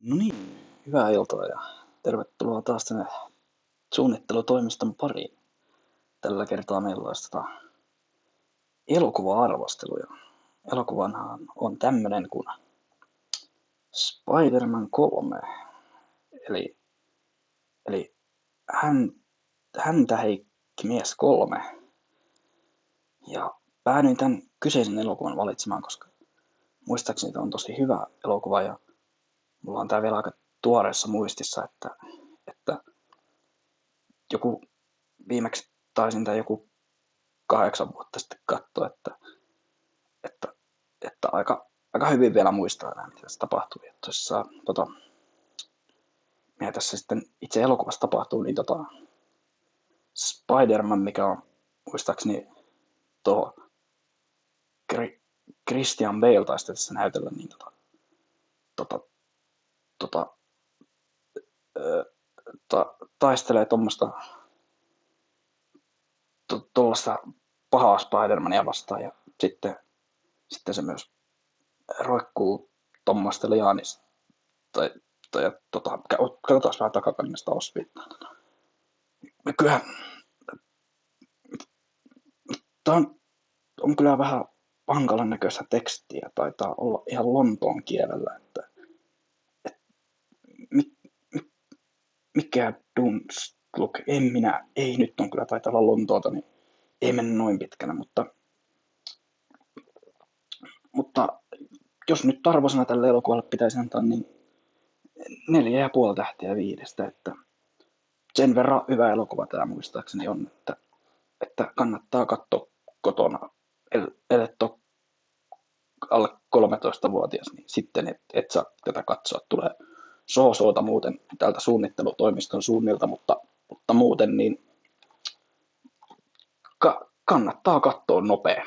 No niin, hyvää iltaa ja tervetuloa taas tänne suunnittelutoimiston pariin. Tällä kertaa meillä olisi elokuva-arvosteluja. Elokuvanhan on tämmönen kuin Spider-Man 3, eli, eli hän, häntä heikki mies 3. Ja päädyin tämän kyseisen elokuvan valitsemaan, koska muistaakseni tämä on tosi hyvä elokuva ja mulla on tää vielä aika tuoreessa muistissa, että joku viimeksi taisin tää joku 8 vuotta sitten katsoa, että, että aika hyvin vielä muistaa nämä, mitä tässä tapahtui. Ja tosissaan, mitä tässä sitten itse elokuvassa tapahtuu, niin Spider-Man, mikä on muistaakseni tuo Christian Bale taisi tässä näytellä, niin tota, tota, taistelee tuollaista pahaa Spider-Mania vastaan ja sitten se myös roikkuu tuommoista lianista katsotaan vähän takakannesta osviittaa. Kyllähän tämä on kyllä vähän hankalan näköistä tekstiä, taitaa olla ihan lontoon kielellä, että mi, mikä Dunstlook, ei nyt on kyllä taitaa olla Lontoota, niin ei mennä noin pitkänä, mutta jos nyt arvosana tälle elokuvalle pitäisi antaa, niin 4,5 tähteä 5, että sen verran hyvä elokuva tämä muistaakseni on, että kannattaa katsoa kotona, ellet ole alle 13-vuotias, niin sitten et saa tätä katsoa. Tulee soota muuten tältä suunnittelutoimiston suunnilta, mutta muuten niin kannattaa katsoa nopea.